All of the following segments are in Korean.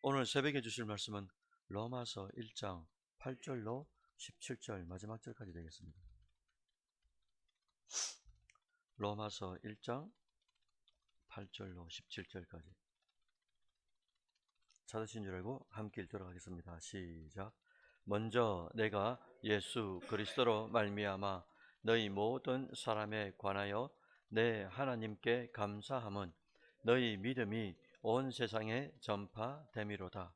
오늘 새벽에 주실 말씀은 로마서 1장 8절로 17절 마지막 절까지 되겠습니다. 로마서 1장 8절로 17절까지 찾으신 줄 알고 함께 읽도록 하겠습니다. 시작. 먼저 내가 예수 그리스도로 말미암아 너희 모든 사람에 관하여 내 하나님께 감사함은 너희 믿음이 온 세상에 전파됨이로다.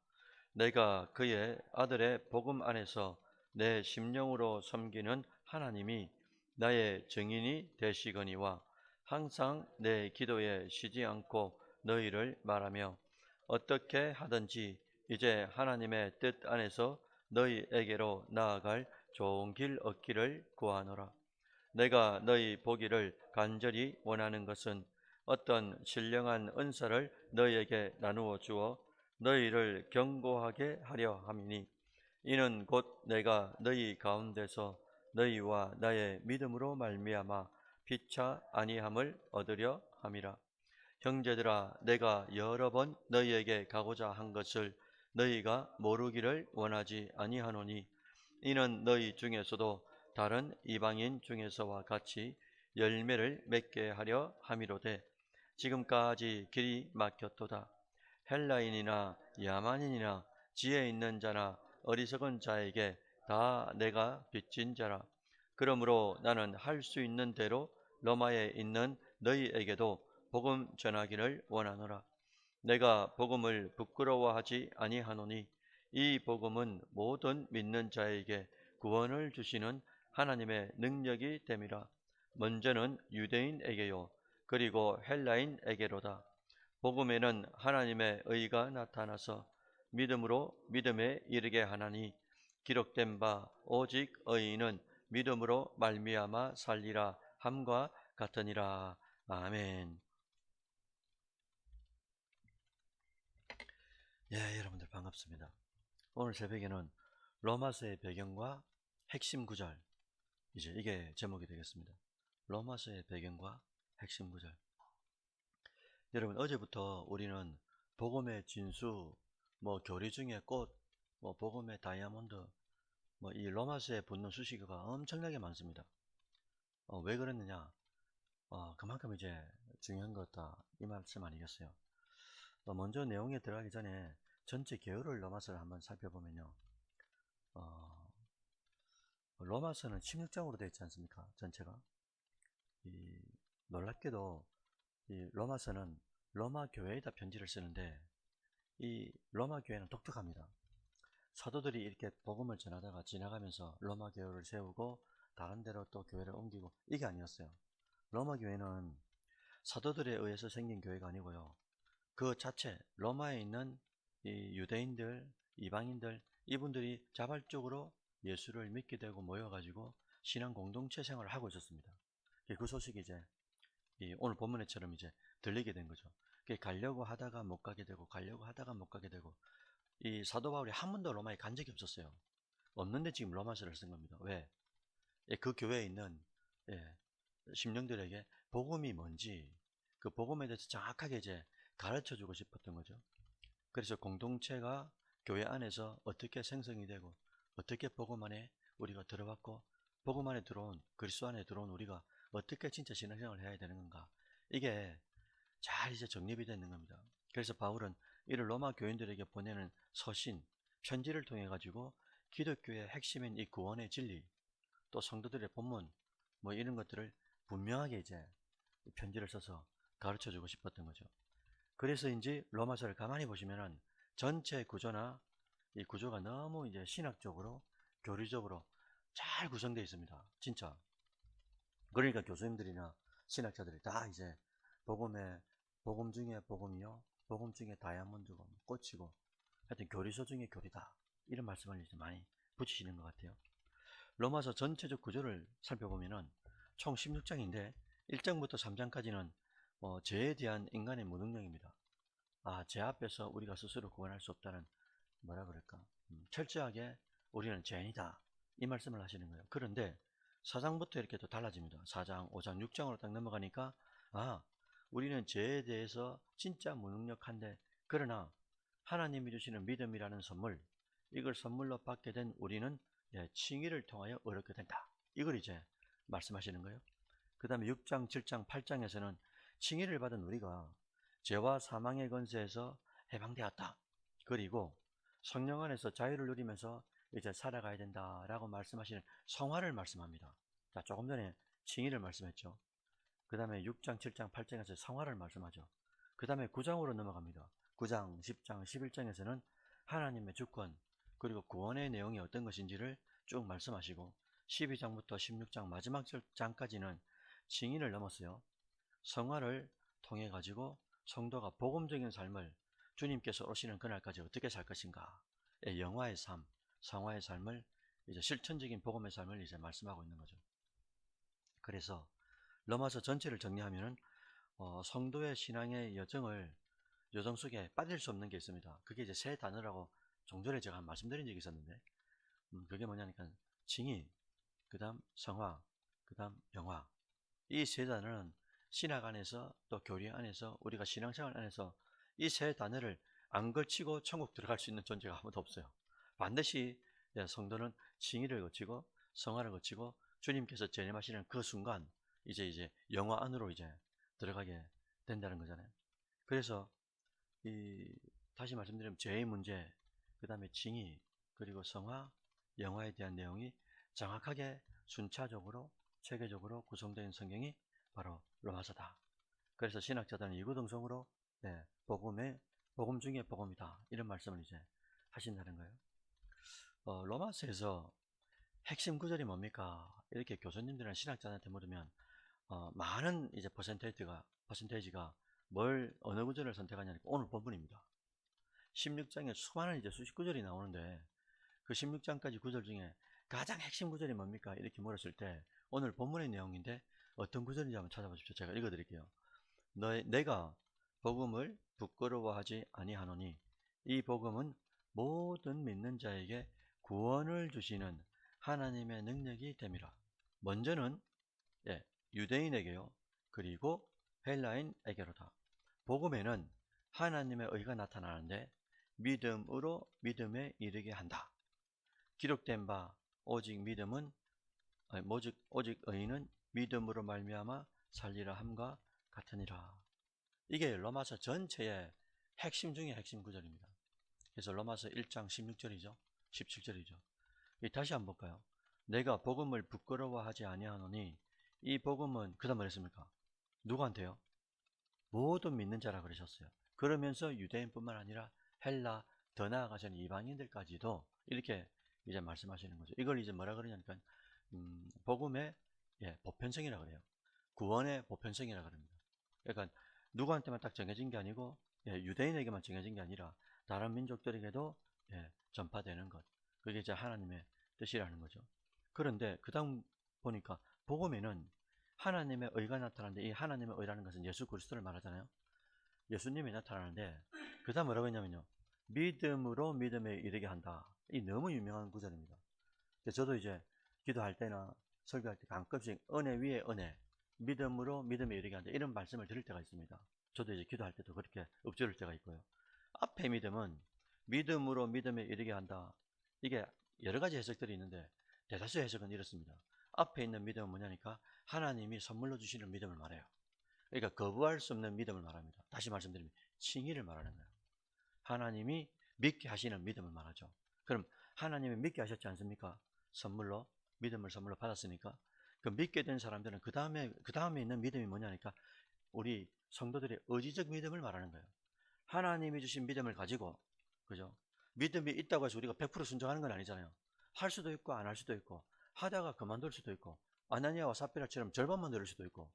내가 그의 아들의 복음 안에서 내 심령으로 섬기는 하나님이 나의 증인이 되시거니와 항상 내 기도에 쉬지 않고 너희를 말하며 어떻게 하든지 이제 하나님의 뜻 안에서 너희에게로 나아갈 좋은 길 얻기를 구하노라. 내가 너희 보기를 간절히 원하는 것은 어떤 신령한 은사를 너희에게 나누어 주어 너희를 견고하게 하려 함이니 이는 곧 내가 너희 가운데서 너희와 나의 믿음으로 말미암아 피차 아니함을 얻으려 함이라. 형제들아, 내가 여러 번 너희에게 가고자 한 것을 너희가 모르기를 원하지 아니하노니 이는 너희 중에서도 다른 이방인 중에서와 같이 열매를 맺게 하려 함이로되 지금까지 길이 막혔도다. 헬라인이나 야만인이나 지혜 있는 자나 어리석은 자에게 다 내가 빚진 자라. 그러므로 나는 할 수 있는 대로 로마에 있는 너희에게도 복음 전하기를 원하노라. 내가 복음을 부끄러워하지 아니하노니 이 복음은 모든 믿는 자에게 구원을 주시는 하나님의 능력이 됨이라. 먼저는 유대인에게요 그리고 헬라인에게로다. 복음에는 하나님의 의가 나타나서 믿음으로 믿음에 이르게 하나니 기록된 바 오직 의인은 믿음으로 말미암아 살리라 함과 같으니라. 아멘. 예, 여러분들 반갑습니다. 오늘 새벽에는 로마서의 배경과 핵심 구절, 이제 이게 제목이 되겠습니다. 로마서의 배경과 핵심 구절. 여러분, 어제부터 우리는 복음의 진수, 교리 중의 꽃, 복음의 다이아몬드, 이 로마서에 붙는 수식어가 엄청나게 많습니다. 왜 그랬느냐? 그만큼 이제 중요한 것 같다, 이 말씀 아니겠어요? 먼저 내용에 들어가기 전에 전체 계율을 로마서를 한번 살펴보면요. 로마서는 16장으로 되어 있지 않습니까? 전체가. 놀랍게도 이 로마서는 로마 교회에다 편지를 쓰는데 이 로마 교회는 독특합니다. 사도들이 이렇게 복음을 전하다가 지나가면서 로마 교회를 세우고 다른 데로 또 교회를 옮기고 이게 아니었어요. 로마 교회는 사도들에 의해서 생긴 교회가 아니고요. 그 자체 로마에 있는 이 유대인들, 이방인들 이분들이 자발적으로 예수를 믿게 되고 모여가지고 신앙 공동체 생활을 하고 있었습니다. 그 소식이 이제 오늘 본문에처럼 이제 들리게 된 거죠. 가려고 하다가 못 가게 되고 가려고 하다가 못 가게 되고 이 사도 바울이 한 번도 로마에 간 적이 없었어요. 없는데 지금 로마서를 쓴 겁니다. 왜? 그 교회에 있는 심령들에게 복음이 뭔지 그 복음에 대해서 정확하게 이제 가르쳐 주고 싶었던 거죠. 그래서 공동체가 교회 안에서 어떻게 생성이 되고 어떻게 복음 안에 우리가 들어왔고 복음 안에 들어온 그리스도 안에 들어온 우리가 어떻게 진짜 신앙생활을 해야 되는 건가, 이게 잘 이제 정립이 되는 겁니다. 그래서 바울은 이를 로마 교인들에게 보내는 서신, 편지를 통해 가지고 기독교의 핵심인 이 구원의 진리, 또 성도들의 본문 이런 것들을 분명하게 이제 편지를 써서 가르쳐 주고 싶었던 거죠. 그래서인지 로마서를 가만히 보시면은 전체 구조나 이 구조가 너무 이제 신학적으로 교리적으로 잘 구성되어 있습니다. 진짜. 그러니까 교수님들이나 신학자들이 다 이제 복음 중에 복음이요, 복음 중에 다이아몬드고 꽃이고 하여튼 교리서 중에 교리다, 이런 말씀을 이제 많이 붙이시는 것 같아요. 로마서 전체적 구조를 살펴보면은 총 16장인데 1장부터 3장까지는 죄에 대한 인간의 무능력입니다. 죄 앞에서 우리가 스스로 구원할 수 없다는, 뭐라 그럴까, 철저하게 우리는 죄인이다, 이 말씀을 하시는 거예요. 그런데 4장부터 이렇게 또 달라집니다. 4장, 5장, 6장으로 딱 넘어가니까 우리는 죄에 대해서 진짜 무능력한데 그러나 하나님이 주시는 믿음이라는 선물, 이걸 선물로 받게 된 우리는 칭의를 통하여 얻게 된다. 이걸 이제 말씀하시는 거예요. 그 다음에 6장, 7장, 8장에서는 칭의를 받은 우리가 죄와 사망의 권세에서 해방되었다. 그리고 성령 안에서 자유를 누리면서 이제 살아가야 된다라고 말씀하시는 성화를 말씀합니다. 자, 조금 전에 칭의를 말씀했죠. 그 다음에 6장, 7장, 8장에서 성화를 말씀하죠. 그 다음에 9장으로 넘어갑니다. 9장, 10장, 11장에서는 하나님의 주권 그리고 구원의 내용이 어떤 것인지를 쭉 말씀하시고 12장부터 16장 마지막 장까지는 칭의를 넘었어요. 성화를 통해 가지고 성도가 복음적인 삶을 주님께서 오시는 그날까지 어떻게 살 것인가, 영화의 삶, 성화의 삶을 이제 실천적인 복음의 삶을 이제 말씀하고 있는 거죠. 그래서 로마서 전체를 정리하면은 성도의 신앙의 여정 속에 빠질 수 없는 게 있습니다. 그게 이제 세 단어라고 종전에 제가 말씀드린 적이 있었는데, 그게 뭐냐니까 칭의, 그 다음 성화, 그 다음 영화. 이 세 단어는 신학 안에서 또 교리 안에서 우리가 신앙생활 안에서 이 세 단어를 안 걸치고 천국 들어갈 수 있는 존재가 아무도 없어요. 반드시 성도는 칭의를 거치고 성화를 거치고 주님께서 재림하시는 그 순간 이제 영화 안으로 이제 들어가게 된다는 거잖아요. 그래서 다시 말씀드리면 죄의 문제, 그 다음에 칭의, 그리고 성화, 영화에 대한 내용이 정확하게 순차적으로 체계적으로 구성된 성경이 바로 로마서다. 그래서 신학자들은 이구동성으로 복음 중에 복음이다, 이런 말씀을 이제 하신다는 거예요. 로마서에서 핵심 구절이 뭡니까? 이렇게 교수님들이나 신학자한테 물으면 많은 이제 퍼센테이지가 어느 구절을 선택하냐니까 오늘 본문입니다. 16장에 수많은 이제 수십 구절이 나오는데 그 16장까지 구절 중에 가장 핵심 구절이 뭡니까? 이렇게 물었을 때 오늘 본문의 내용인데 어떤 구절인지 한번 찾아보십시오. 제가 읽어드릴게요. 내가 복음을 부끄러워하지 아니하노니 이 복음은 모든 믿는 자에게 구원을 주시는 하나님의 능력이 됨이라. 먼저는 유대인에게요, 그리고 헬라인에게로다. 복음에는 하나님의 의가 나타나는데 믿음으로 믿음에 이르게 한다. 기록된 바 오직 의인은 믿음으로 말미암아 살리라 함과 같으니라. 이게 로마서 전체의 핵심 중에 핵심 구절입니다. 그래서 로마서 1장 16절이죠. 17절이죠. 다시 한번 볼까요? 내가 복음을 부끄러워하지 아니하노니 이 복음은 그 다음 뭐랬습니까? 누구한테요? 모든 믿는 자라 그러셨어요. 그러면서 유대인뿐만 아니라 헬라, 더 나아가서는 이방인들까지도 이렇게 이제 말씀하시는 거죠. 이걸 이제 뭐라 그러냐니까 복음의 보편성이라 그래요. 구원의 보편성이라 그럽니다. 그러니까 누구한테만 딱 정해진 게 아니고 유대인에게만 정해진 게 아니라 다른 민족들에게도 전파되는 것. 그게 이제 하나님의 뜻이라는 거죠. 그런데 그 다음 보니까 복음에는 하나님의 의가 나타나는데 이 하나님의 의라는 것은 예수 그리스도를 말하잖아요. 예수님이 나타나는데 그 다음 뭐라고 했냐면요, 믿음으로 믿음에 이르게 한다. 이 너무 유명한 구절입니다. 저도 이제 기도할 때나 설교할 때 가끔씩 은혜 위에 은혜, 믿음으로 믿음에 이르게 한다, 이런 말씀을 드릴 때가 있습니다. 저도 이제 기도할 때도 그렇게 읊조릴 때가 있고요. 앞에 믿음은 믿음으로 믿음에 이르게 한다. 이게 여러 가지 해석들이 있는데 대다수 해석은 이렇습니다. 앞에 있는 믿음은 뭐냐니까 하나님이 선물로 주시는 믿음을 말해요. 그러니까 거부할 수 없는 믿음을 말합니다. 다시 말씀드리면 칭의를 말하는 거예요. 하나님이 믿게 하시는 믿음을 말하죠. 그럼 하나님이 믿게 하셨지 않습니까? 믿음을 선물로 받았으니까. 그 믿게 된 사람들은 그 다음에 있는 믿음이 뭐냐니까 우리 성도들의 의지적 믿음을 말하는 거예요. 하나님이 주신 믿음을 가지고, 그죠? 믿음이 있다고 해서 우리가 100% 순종하는 건 아니잖아요. 할 수도 있고 안 할 수도 있고, 하다가 그만둘 수도 있고, 아나니아와 삽비라처럼 절반만 들을 수도 있고,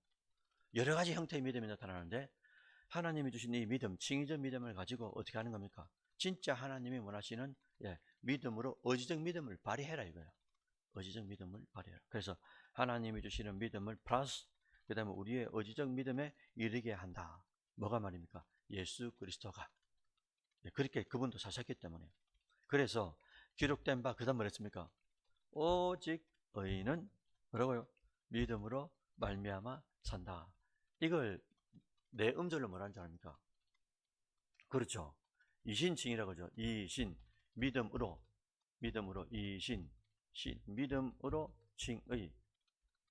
여러 가지 형태의 믿음이 나타나는데 하나님이 주신 이 믿음, 칭의적 믿음을 가지고 어떻게 하는 겁니까? 진짜 하나님이 원하시는 믿음으로 의지적 믿음을 발휘해라 이거예요. 의지적 믿음을 발휘해라. 그래서 하나님이 주시는 믿음을 플러스 그 다음에 우리의 의지적 믿음에 이르게 한다. 뭐가 말입니까? 예수 그리스도가. 그렇게 그분도 사셨기 때문에. 그래서 기록된 바 그 다음 뭐랬습니까? 오직 의인은 뭐라고요? 믿음으로 말미암아 산다. 이걸 내 음절로 뭐라는 줄 압니까? 그렇죠. 이신칭이라고 하죠. 이신, 믿음으로 이신, 믿음으로 칭의,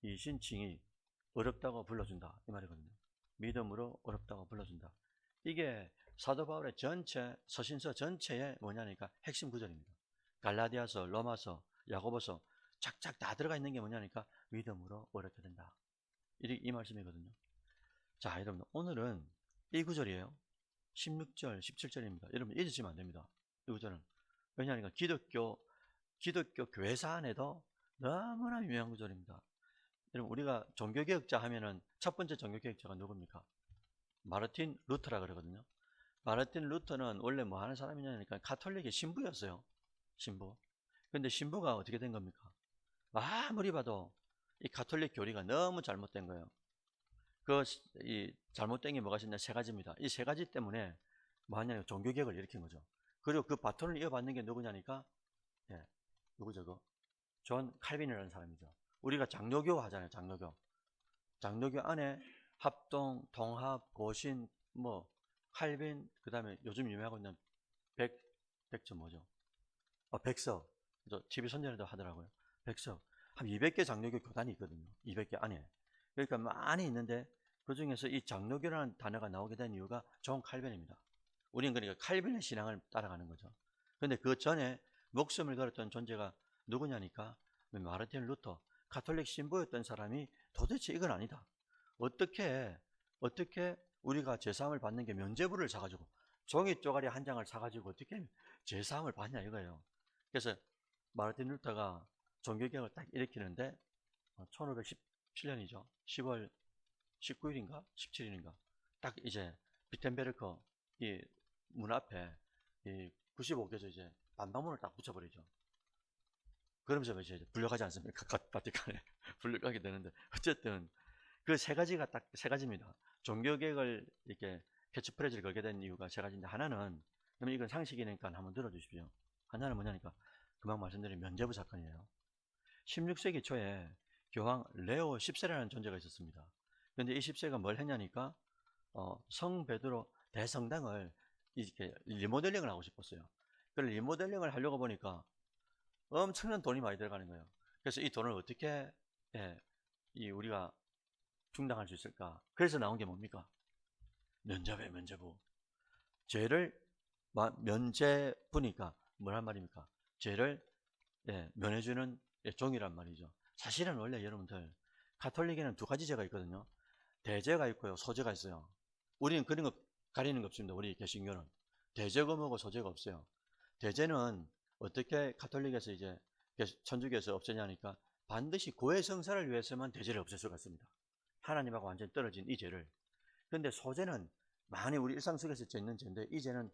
이신칭의, 어렵다고 불러준다 이 말이거든요. 믿음으로 어렵다고 불러준다. 이게 사도 바울의 전체 서신서 전체의 뭐냐니까 핵심 구절입니다. 갈라디아서, 로마서, 야고보서 착착 다 들어가 있는 게 뭐냐니까 믿음으로 어렵게 된다. 이 말씀이거든요. 자, 여러분 오늘은 이 구절이에요. 16절, 17절입니다. 여러분 잊으시면 안 됩니다. 이 구절은. 왜냐하니까 기독교 교회사 안에도 너무나 유명한 구절입니다. 여러분 우리가 종교개혁자 하면은 첫 번째 종교개혁자가 누굽니까? 마르틴 루터라 그러거든요. 마르틴 루터는 원래 뭐 하는 사람이냐니까 가톨릭의 신부였어요. 신부. 근데 신부가 어떻게 된 겁니까? 아무리 봐도 이 가톨릭 교리가 너무 잘못된 거예요. 이 잘못된 게 뭐가 있냐? 세 가지입니다. 이 세 가지 때문에 뭐 하냐면 종교개혁을 일으킨 거죠. 그리고 그 바톤을 이어받는 게 누구냐니까, 예, 누구죠? 존 칼빈이라는 사람이죠. 우리가 장로교 하잖아요. 장로교 안에 합동, 통합, 고신, 뭐 칼빈, 그 다음에 요즘 유명하고 있는 백점 뭐죠? 백석. TV 선전에도 하더라고요. 백석. 한 200개 장로교 교단이 있거든요. 200개 안에. 그러니까 많이 있는데 그 중에서 이 장로교라는 단어가 나오게 된 이유가 존 칼빈입니다. 우리는 그러니까 칼빈의 신앙을 따라가는 거죠. 근데 그 전에 목숨을 걸었던 존재가 누구냐니까 마르틴 루터, 가톨릭 신부였던 사람이 도대체 이건 아니다. 어떻게 우리가 제사함을 받는 게 면죄부를 사가지고 종이 쪼가리 한 장을 사가지고 어떻게 제사함을 받냐 이거예요. 그래서 마르틴 루터가 종교개혁을 딱 일으키는데 1517년이죠. 10월 19일인가 17일인가 딱 이제 비텐베르크 이 문 앞에 이 95개조 이제 반박문을 딱 붙여버리죠. 그러면서 이제 불려가지 않습니까? 바티칸에 불려가게 되는데 어쨌든 그 세 가지가 딱 세 가지입니다. 종교개혁을 이렇게 캐치프레이즈를 걸게 된 이유가 세 가지인데 하나는 그러면 이건 상식이니까 한번 들어주십시오. 하나는 뭐냐니까 금방 말씀드린 면죄부 사건이에요. 16세기 초에 교황 레오 10세라는 존재가 있었습니다. 그런데 이 10세가 뭘 했냐니까 성 베드로 대성당을 이렇게 리모델링을 하고 싶었어요. 그걸 리모델링을 하려고 보니까 엄청난 돈이 많이 들어가는 거예요. 그래서 이 돈을 어떻게 우리가 충당할 수 있을까? 그래서 나온 게 뭡니까? 면죄부. 죄를 면죄부니까 뭐란 말입니까? 죄를 면해주는 종이란 말이죠. 사실은 원래 여러분들 가톨릭에는 두 가지 죄가 있거든요. 대죄가 있고요, 소죄가 있어요. 우리는 그런 거 가리는 거 없습니다. 우리 개신교는 대죄가 뭐고 소죄가 없어요. 대죄는 어떻게 가톨릭에서 이제 천주교에서 없애냐니까 반드시 고해성사를 위해서만 대죄를 없앨 수가 있습니다. 하나님하고 완전히 떨어진 이 죄를. 그런데 소죄는 많이 우리 일상 속에서 있는 죄인데 이 죄는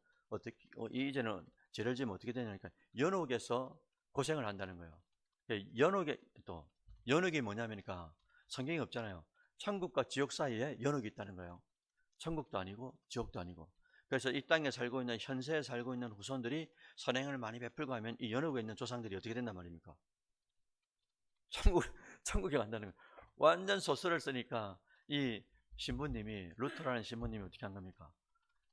이 죄는 죄를 지으면 어떻게 되냐니까 연옥에서 고생을 한다는 거예요. 연옥이 뭐냐면니까 성경이 없잖아요. 천국과 지옥 사이에 연옥이 있다는 거예요. 천국도 아니고 지옥도 아니고. 그래서 이 땅에 살고 있는 현세에 살고 있는 후손들이 선행을 많이 베풀고 하면 이 연옥에 있는 조상들이 어떻게 된단 말입니까? 천국에 간다는 거예요. 완전 소설을 쓰니까 이 신부님이 루터라는 신부님이 어떻게 한 겁니까?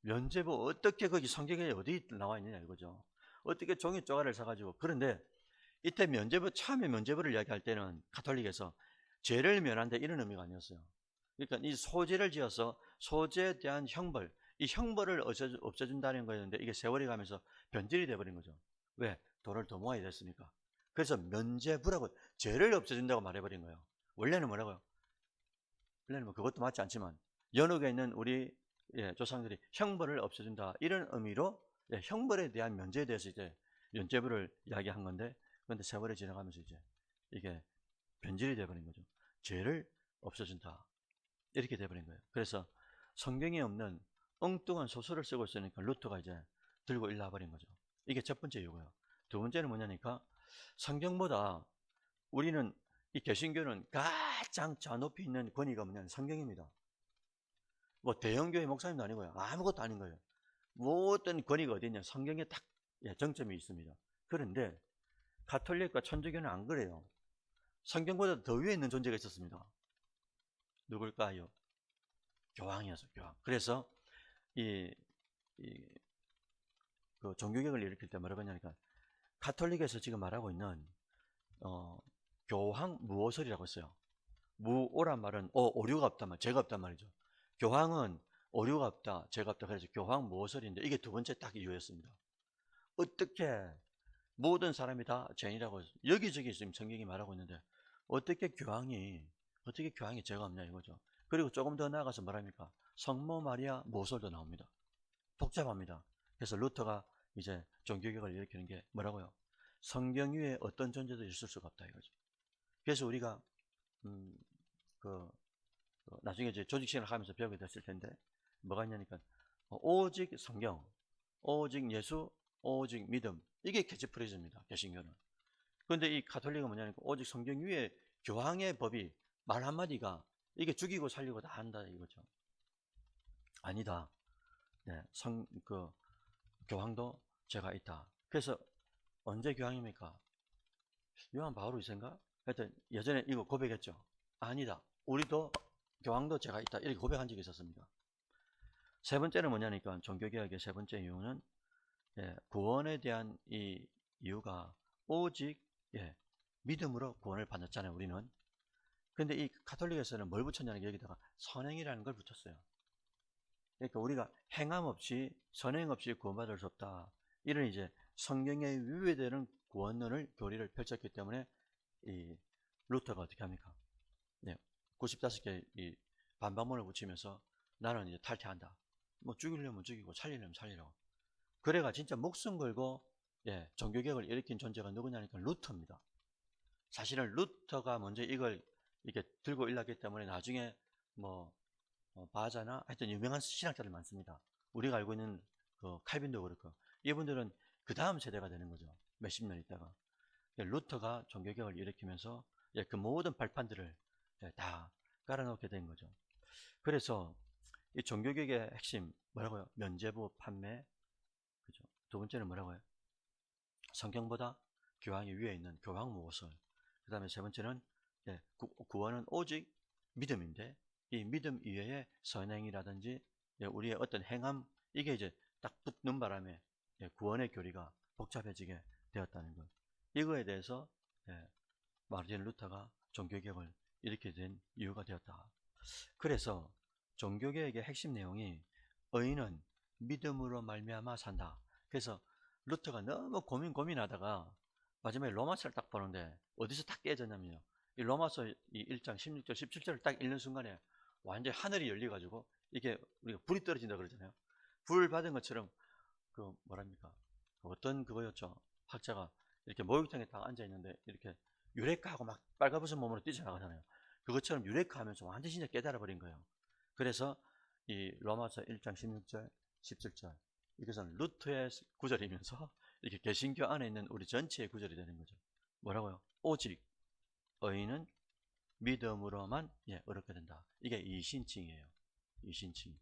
면죄부 어떻게 거기 성경에 어디 나와 있느냐 이거죠. 어떻게 종이 쪼가리를 사가지고. 그런데 이때 처음에 면죄부를 이야기할 때는 가톨릭에서 죄를 면한다 이런 의미가 아니었어요. 그러니까 이 소죄를 지어서 소죄에 대한 형벌, 이 형벌을 없애준다는 거였는데 이게 세월이 가면서 변질이 돼버린 거죠. 왜? 돈을 더 모아야 됐으니까. 그래서 면죄부라고 죄를 없애준다고 말해버린 거예요. 원래는 뭐라고요? 원래는 뭐 그것도 맞지 않지만 연옥에 있는 우리 조상들이 형벌을 없애준다 이런 의미로 형벌에 대한 면죄에 대해서 이제 면죄부를 이야기한 건데, 그런데 세월이 지나가면서 이제 이게 변질이 돼버린 거죠. 죄를 없애준다 이렇게 돼버린 거예요. 그래서 성경에 없는 엉뚱한 소설을 쓰고 있으니까 루터가 이제 들고 일나버린 거죠. 이게 첫 번째 이유고요. 두 번째는 뭐냐니까 성경보다 우리는 이 개신교는 가장 좌높이 있는 권위가 뭐냐면 성경입니다. 뭐 대형교회 목사님도 아니고요. 아무것도 아닌 거예요. 모든 권위가 어디 있냐? 성경에 딱 정점이 있습니다. 그런데 가톨릭과 천주교는 안 그래요. 성경보다 더 위에 있는 존재가 있었습니다. 누굴까요? 교황이었어요. 교황. 그래서 이 그 종교개혁을 일으킬 때 뭐라고 하냐니까 가톨릭에서 지금 말하고 있는 교황 무오설이라고 했어요. 무오란 말은 오류가 없단 말, 죄가 없단 말이죠. 교황은 오류가 없다, 죄가 없다. 그래서 교황 무오설인데 이게 두 번째 딱 이유였습니다. 어떻게 모든 사람이 다 죄인이라고 여기저기 지금 성경이 말하고 있는데 어떻게 교황이 죄가 없냐 이거죠. 그리고 조금 더 나아가서 뭐랍니까? 성모 마리아 모설도 나옵니다. 복잡합니다. 그래서 루터가 이제 종교개혁을 일으키는 게 뭐라고요? 성경 위에 어떤 존재도 있을 수가 없다 이거죠. 그래서 우리가 나중에 이제 조직 시간을 하면서 배우게 됐을 텐데 뭐가 있냐니까 오직 성경, 오직 예수, 오직 믿음, 이게 캐치프레이즈입니다. 개신교는. 그런데 이 가톨릭은 뭐냐니까 오직 성경 위에 교황의 법이 말 한마디가 이게 죽이고 살리고 다 한다 이거죠. 아니다. 네, 교황도 죄가 있다. 그래서 언제 교황입니까? 요한 바오로 2세인가? 하여튼 예전에 이거 고백했죠. 아니다. 우리도 교황도 죄가 있다. 이렇게 고백한 적이 있었습니다. 세 번째는 뭐냐니까 종교개혁의 세 번째 이유는 구원에 대한 이 이유가 오직 믿음으로 구원을 받았잖아요. 우리는. 근데 이 가톨릭에서는 뭘 붙였냐는 게 여기다가 선행이라는 걸 붙였어요. 그러니까 우리가 행함 없이 선행 없이 구원받을 수 없다. 이런 이제 성경에 위배되는 구원론을 교리를 펼쳤기 때문에 이 루터가 어떻게 합니까? 95개 이 반박문을 붙이면서 나는 이제 탈퇴한다. 뭐 죽이려면 죽이고 살리려면 살리라고. 그래가 진짜 목숨 걸고 종교개혁을 일으킨 존재가 누구냐니까 루터입니다. 사실은 루터가 먼저 이걸 이렇게 들고 일났기 때문에 나중에 뭐 바자나 하여튼 유명한 신학자들 많습니다. 우리가 알고 있는 그 칼빈도 그렇고 이분들은 그 다음 세대가 되는 거죠. 몇십 년 있다가 루터가 종교개혁을 일으키면서 그 모든 발판들을 다 깔아놓게 된 거죠. 그래서 이 종교개혁의 핵심 뭐라고요? 면죄부 판매. 그죠? 두 번째는 뭐라고요? 성경보다 교황이 위에 있는 교황 모설. 그 다음에 세 번째는 구원은 오직 믿음인데 이 믿음 이외에 선행이라든지 우리의 어떤 행함 이게 이제 딱 붙는 바람에 구원의 교리가 복잡해지게 되었다는 것. 이거에 대해서 마르틴 루터가 종교개혁을 일으키게 된 이유가 되었다. 그래서 종교개혁의 핵심 내용이 의인은 믿음으로 말미암아 산다. 그래서 루터가 너무 고민하다가 마지막에 로마서를 딱 보는데 어디서 딱 깨졌냐면요. 이 로마서 1장 16절 17절을 딱 읽는 순간에 완전히 하늘이 열려가지고 이게 우리가 불이 떨어진다 그러잖아요. 불 받은 것처럼 그 뭐랍니까? 어떤 그거였죠. 학자가 이렇게 목욕탕에 딱 앉아 있는데 이렇게 유레카하고 막 빨가벗은 몸으로 뛰쳐나가잖아요. 그것처럼 유레카하면서 완전히 진짜 깨달아 버린 거예요. 그래서 이 로마서 1장 16절 17절 이것은 루터의 구절이면서 이렇게 개신교 안에 있는 우리 전체의 구절이 되는 거죠. 뭐라고요? 오직 의인은 믿음으로만 얻게 된다. 이게 이신칭이에요. 이신칭.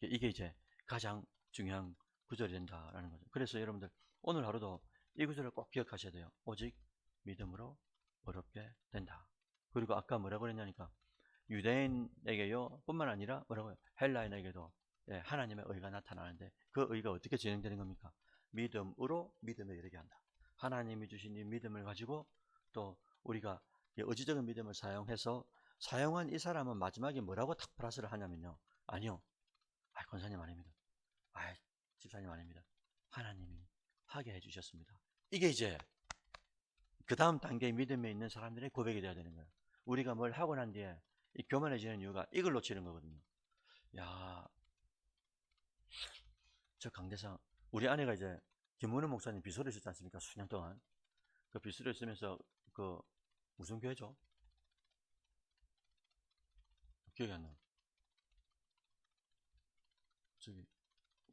이게 이제 가장 중요한 구절이 된다라는 거죠. 그래서 여러분들 오늘 하루도 이 구절을 꼭 기억하셔야 돼요. 오직 믿음으로 얻게 된다. 그리고 아까 뭐라고 그랬냐니까 유대인에게요 뿐만 아니라 뭐라고요? 헬라인에게도 하나님의 의가 나타나는데 그 의가 어떻게 진행되는 겁니까? 믿음으로 믿음에 이르게 한다. 하나님이 주신 이 믿음을 가지고 또 우리가 의지적인 믿음을 사용해서 사용한 이 사람은 마지막에 뭐라고 탁 플러스를 하냐면요. 아니요. 권사님 아닙니다. 집사님 아닙니다. 하나님이 하게 해주셨습니다. 이게 이제 그 다음 단계의 믿음에 있는 사람들의 고백이 되어야 되는 거예요. 우리가 뭘 하고 난 뒤에 이 교만해지는 이유가 이걸 놓치는 거거든요. 야, 저 강대상 우리 아내가 이제 김문우 목사님 비서를 했었지 않습니까? 수년 동안 그 비서를 했으면서 그 무슨 교회죠? 기억이 안 나. 저기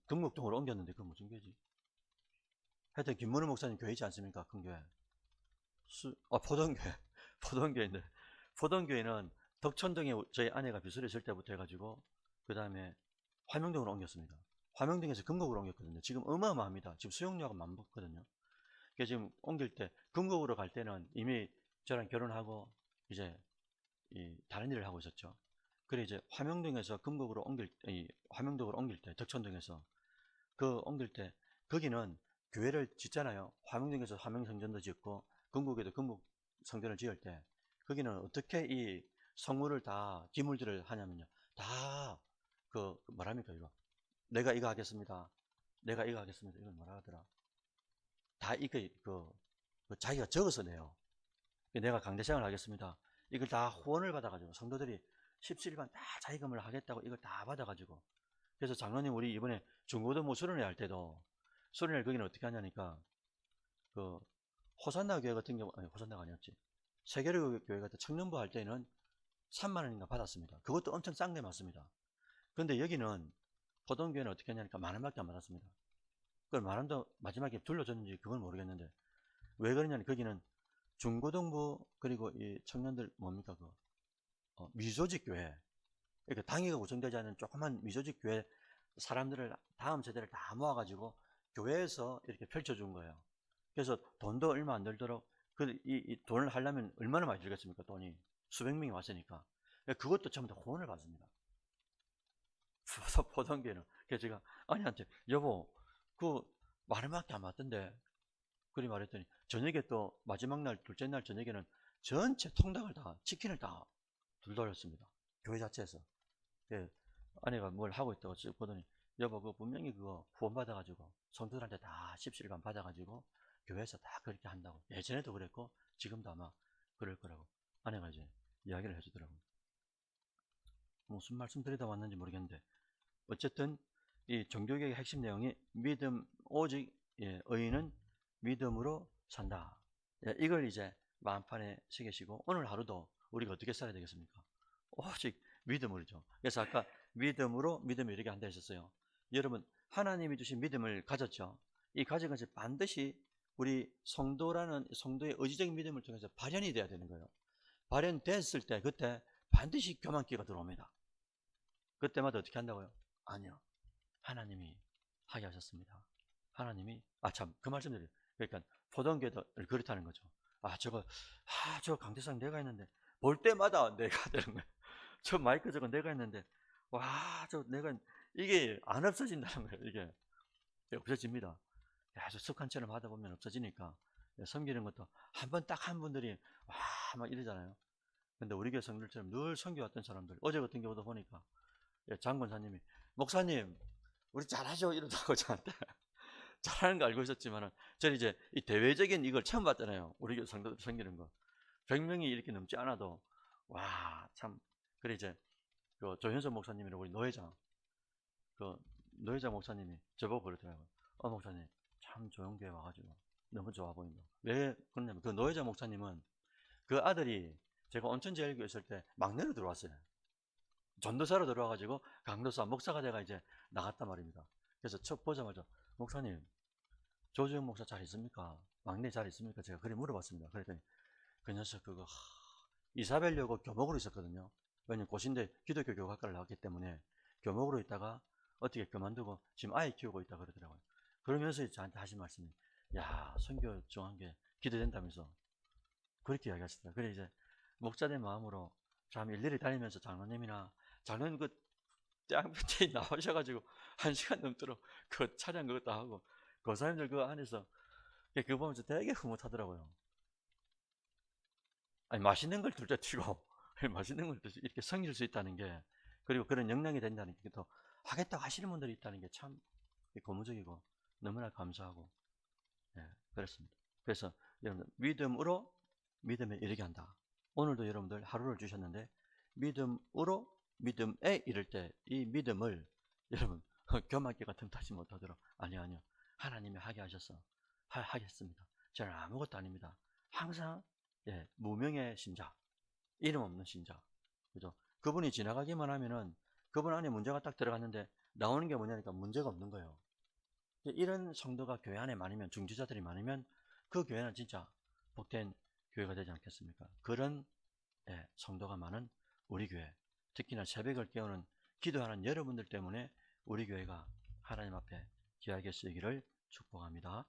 금곡동으로 옮겼는데 그 무슨 교회지? 하여튼 김문우 목사님 교회지 않습니까? 큰 교회. 포동교회. 포동교회인데 포동교회는 덕천동에 저희 아내가 비서를 했을 때부터 해가지고 그 다음에 화명동으로 옮겼습니다. 화명동에서 금곡으로 옮겼거든요. 지금 어마어마합니다. 지금 수용료가 만붙거든요. 그래서 지금 옮길 때 금곡으로 갈 때는 이미 저랑 결혼하고 이제 다른 일을 하고 있었죠. 그래 이제 화명동에서 금곡으로 화명동으로 옮길 때 덕천동에서 그 옮길 때 거기는 교회를 짓잖아요. 화명동에서 화명성전도 짓고 건국에도 건국성전을 지을 때 거기는 어떻게 이 성물을 다 기물들을 하냐면요. 다 뭐랍니까 이거. 내가 이거 하겠습니다. 내가 이거 하겠습니다. 이건 뭐라 하더라. 다 이거 자기가 적어서 내요. 내가 강대상을 하겠습니다. 이걸 다 후원을 받아가지고 성도들이 17반 다 자기금을 하겠다고 이걸 다 받아가지고 그래서 장로님 우리 이번에 중고등부 수련회 할 때도 수련회를 거기는 어떻게 하냐니까 그 호산나 교회 같은 경우 아니 호산나가 아니었지 세계로 교회 같은 청년부 할 때는 3만 원인가 받았습니다. 그것도 엄청 싼 게 맞습니다. 그런데 여기는 포동교회는 어떻게 하냐니까 만 원밖에 안 받았습니다. 그걸 만 원도 마지막에 둘러줬는지 그건 모르겠는데 왜 그러냐면 거기는 중고등부 그리고 이 청년들 뭡니까 미조직 교회 그러니까 당회가 구성되지 않은 조그만 미조직 교회 사람들을 다음 세대를 다 모아가지고 교회에서 이렇게 펼쳐준 거예요. 그래서 돈도 얼마 안 들도록 이 돈을 하려면 얼마나 많이 들겠습니까? 돈이 수백 명이 왔으니까 그것도 전부 다 후원을 받습니다. 포동교회는 그래서 제가 아니한테 여보 만 원밖에 안 받던데 그리 말했더니 저녁에 또 마지막 날 둘째 날 저녁에는 전체 통닭을 다 치킨을 다 둘러렸습니다. 교회 자체에서. 예, 아내가 뭘 하고 있다고 쭉 보더니 여보 그거 분명히 그거 후원 받아가지고 성도들한테 다 17반 받아가지고 교회에서 다 그렇게 한다고. 예전에도 그랬고 지금도 아마 그럴 거라고 아내가 이제 이야기를 해주더라고요. 무슨 말씀 드리다 왔는지 모르겠는데 어쨌든 이 종교개혁의 핵심 내용이 믿음 오직 의인은 믿음으로 산다. 이걸 이제 마음판에 새기시고 오늘 하루도 우리가 어떻게 살아야 되겠습니까? 오직 믿음으로죠. 그래서 아까 믿음으로 믿음을 이렇게 한다 했었어요. 여러분 하나님이 주신 믿음을 가졌죠. 이 가진 것이 반드시 우리 성도의 의지적인 믿음을 통해서 발현이 돼야 되는 거예요. 발현됐을 때 그때 반드시 교만기가 들어옵니다. 그때마다 어떻게 한다고요? 아니요. 하나님이 하게 하셨습니다. 하나님이 참 그 말씀드려요. 그러니까 포동교회를 그렇다는 거죠. 저 강대상 내가 했는데 볼 때마다 내가 되는 거예요. 저 마이크 저거 내가 했는데 내가 이게 안 없어진다는 거예요. 이게 없어집니다. 계속 습관처럼 하다 보면 없어지니까 섬기는 것도 딱 한 분들이 막 이러잖아요. 근데 우리 교회 성들처럼 늘 섬겨왔던 사람들 어제 같은 경우도 보니까 장권사님이 목사님 우리 잘하죠 이러다고 저한테 잘하는 거 알고 있었지만은 저는 이제 이 대외적인 이걸 처음 봤잖아요. 우리 교회 성도들 섬기는 거 100명이 이렇게 넘지 않아도 참 그래 이제 조현석 목사님이라고 우리 노회장 노회장 목사님이 저보고 그러더라고요. 목사님 참 조용교회 와가지고 너무 좋아 보인다. 왜 그러냐면 그 노회장 목사님은 그 아들이 제가 온천제일교회 있을 때 막내로 들어왔어요. 전도사로 들어와가지고 강도사 목사가 돼가 이제 나갔단 말입니다. 그래서 첫 보자마자 목사님 조주영 목사 잘 있습니까? 막내 잘 있습니까? 제가 그래 물어봤습니다. 그랬더니 그 녀석 이사벨려고 교목으로 있었거든요. 왜냐면 고신대 기독교 교과학과를 나왔기 때문에 교목으로 있다가 어떻게 그만두고 지금 아이 키우고 있다 그러더라고요. 그러면서 저한테 하신 말씀이 선교 중한 게 기도된다면서 그렇게 이야기하시더라고요. 그래 이제 목자된 마음으로 참 일일이 다니면서 장로님 땅끝에 나오셔가지고 1시간 넘도록 그 차량 그것도 하고 고사님들 그 안에서 그거 보면서 되게 흐뭇하더라고요. 아니 맛있는 걸 둘째 치고 맛있는 걸 이렇게 섬길 수 있다는 게 그리고 그런 역량이 된다는 게 또 하겠다고 하시는 분들이 있다는 게 참 고무적이고 너무나 감사하고 그렇습니다. 그래서 여러분들 믿음으로 믿음에 이르게 한다. 오늘도 여러분들 하루를 주셨는데 믿음으로 믿음에 이를 때 이 믿음을 여러분 교만기가 틈타지 못하도록 아니요 하나님이 하게 하셔서 하겠습니다. 저는 아무것도 아닙니다. 항상 무명의 신자 이름 없는 신자 그죠? 그분이 지나가기만 하면은 그분 안에 문제가 딱 들어갔는데 나오는 게 뭐냐니까 문제가 없는 거예요. 이런 성도가 교회 안에 많으면 중지자들이 많으면 그 교회는 진짜 복된 교회가 되지 않겠습니까? 그런 성도가 많은 우리 교회 특히나 새벽을 깨우는 기도하는 여러분들 때문에 우리 교회가 하나님 앞에 귀하게 쓰이기를 축복합니다.